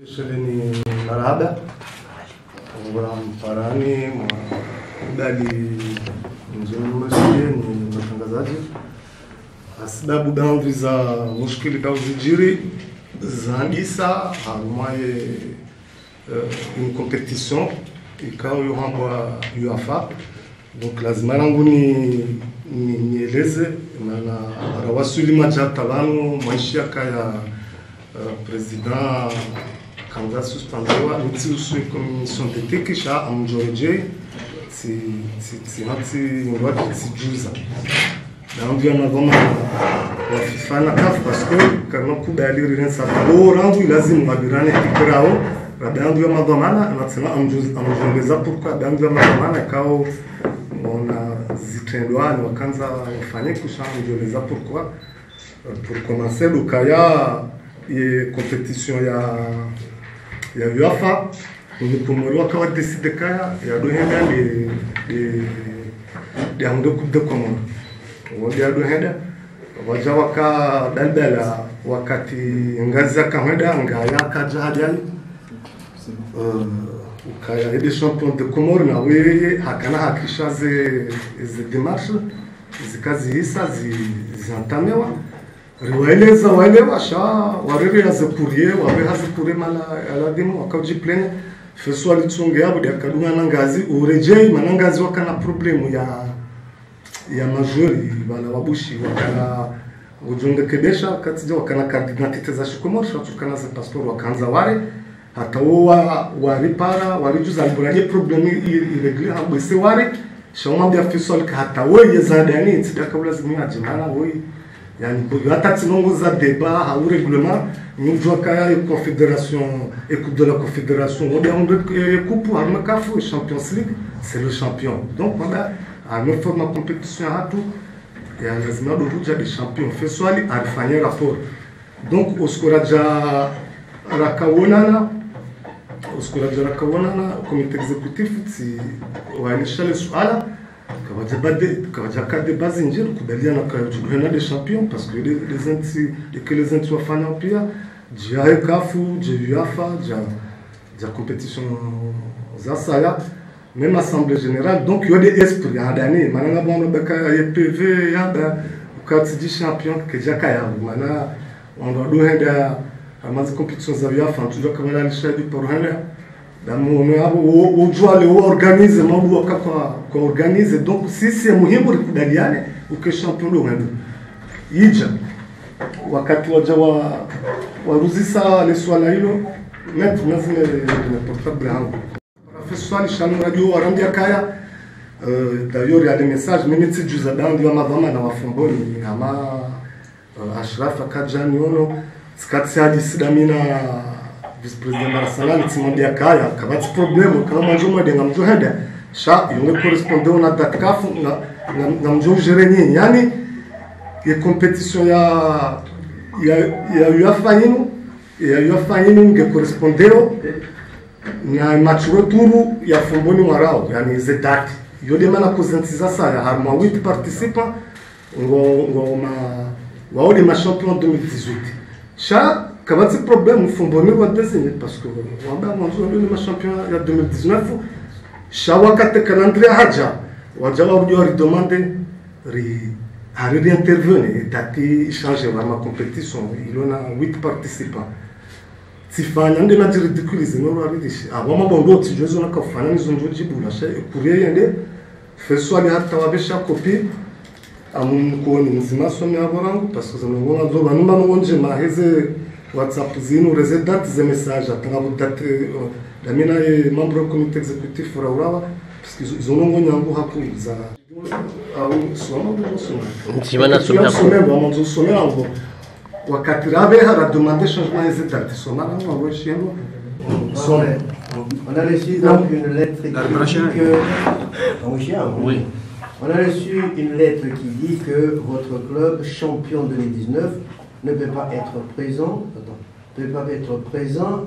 Shuleni marahaba mparani mdali ni matangazaji sababu baadhi za mushkili au zijiri zandisa harumaye une compétition ikawa yohambwa UEFA, donc lazima yangu nieleze na rawasuli majatabano maisha kaya president kanda suspendewa nti usui commission d'éthique kisha amjoje si hati ngwati sijuza na ndio anavoma wa FIFA na CAF parce que kama kubali rinsa rangu lazima mabirane tikrao rabandu ya madhamana anasema amjongeza pourquoi bandu ya madhamana kao ona zitendwa ni wakanza wafanye kusha amjongeza pourquoi pour commencer le kaya et compétition ya UEFA unikumulwa kwa decide kaya ya dohenda de ando coupe de commande wodi ado henda waja waka dalbala wakati ngazi kamenda ngaya kaja hadiali ukaya des champions de Comores na wewe hakana hakisha ze démarches zikazi hisa ziantamewa riwaeleza waelewa sha warere ya zekurie wabe hazikurie mala aladimu wakajiplene feso alitunge yabo ya kadunga nangazi urejei manangazi wakana problemu ya majori bana wabushi wakana ujunge kedesha katija wakana carte d'identité za shikomor shatukana za passport wakanza wale hata waripara walijuza albulaje problemu iregle habese wale shoma bya feso hata wewe zadani tidaka lazima ajimana wewe yani hata tinongoza débat ha règlement nous jouons kaya confédération équipe de la confédération on est coupe à CAF Champions League c'est le champion donc voilà à une forme de compétition à tout et à lazima do ruja des champions fait swali alifanya rapport donc oskoraja rakaonana comité exécutif si wanisha le swala kawaja kade base njiro kubaliana kwa jugana des champions parce que les enti wafanya pia jia kafu jia UEFA ja compétition za saya même assemblée générale donc il y a des esprits à d'année mananga bon beka PV ya da ukati di champion que jakaya mana on doit dohenda amazi compétition za UEFA tu dois kamala lishadi pour hana damu o jouer o organize mambo kwa organize donc si c'est muhimu kudaliane uke champion do mundo ija wakati waja waruzisa le swala hilo net nazime le portable hangu professeur shanu radio warandia kaya d'ailleurs il y a des messages même si juza dandu ya madhama na wafumboni ama Ashraf Akajani ono skatsi hadi sidamina vice-président Arsenal timondia kaya kabati problème kama njoma de ngamjo heda sha yunge correspondeu na datkafu na mjo jereni yani ye compétition ya UEFA yinu nge correspondeu na match retour ya fumboni warao yani zedati yode mana kuzantiza saya harma 8 participants ngoma waode ma champion 2018 sha kabati problème fumboni wa désigné parce que wamba mwanzo ndio champion ya 2019 shawakate calendrier haja wajawa udio redemande ri intervenir dati changer ma compétition il y a 8 participants tifanya ndio na ridiculize no radishi abama bondo tijozo na kafana nizonjo jibula sha kurie yende feso ali hata wabesha copie amunko ni mzima somi aborangu parce que zanongona zo banuma ngonje maheze WhatsApp zinu rezedat ze message atanga date damina e membre du comité exécutif Raurawa parce que ils ont ngonyango hakuza au soma ntimana somera wakati rabe hara demander changement des dates somara on va chez nous on a reçu donc une lettre qui dit que oui on a reçu une lettre qui dit que votre club champion 2019 ne peut pas être présent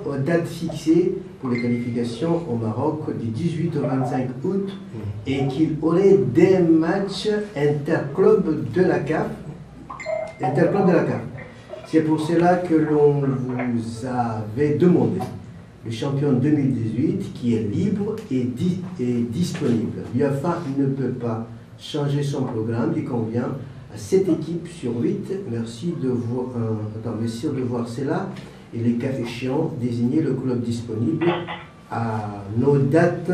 aux dates fixées pour les qualifications au Maroc du 18 au 25 août et qu'il aurait des matchs interclubs de la CAF. C'est pour cela que l'on vous avait demandé le champion 2018 qui est libre et disponible. L'UEFA ne peut pas changer son programme qui convient à 7 équipes sur 8. Merci de voir cela et les cas échéants désigner le club disponible à nos dates.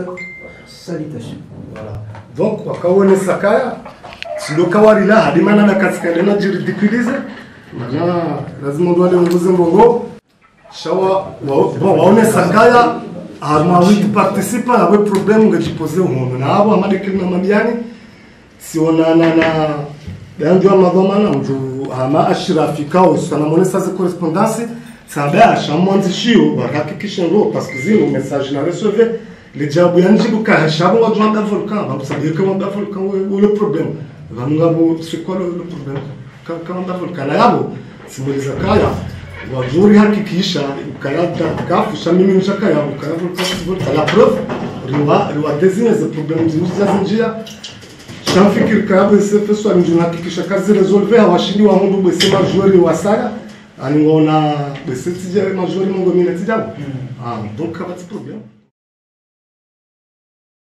Salutations. Voilà. Donc, wakaone sakaya sio kawarila hadi maana na katika dena jiridiculize maana lazima ndo wale nguzo mbongo shawa waone sakaya armawiti participa na we problem ngajipose uhono na abo amade kilina mabiani sionana na yanjwa madhamana mtu ama ashirafika usana monesa za correspondance sabia shamonzishio bakakikisha ngo parce que zino message na recevoir les diables yanjibu ka shabo wa joanda volcan va saber que on a volcan ou le problème ngabo c'est quoi le problème quand on a volcan là yabo simuliza kaya wajuri hakikisha ukayada kafu shamimi mshaka yabo kaya volcan la preuve riwa désigner ce problème zinjia shamfikir kaya se fait soit njuna hakikisha kazi resolver awashindi wa hundu bese majori wasaya ani ngona bese tija majori mongo mine tija donc pas de problème.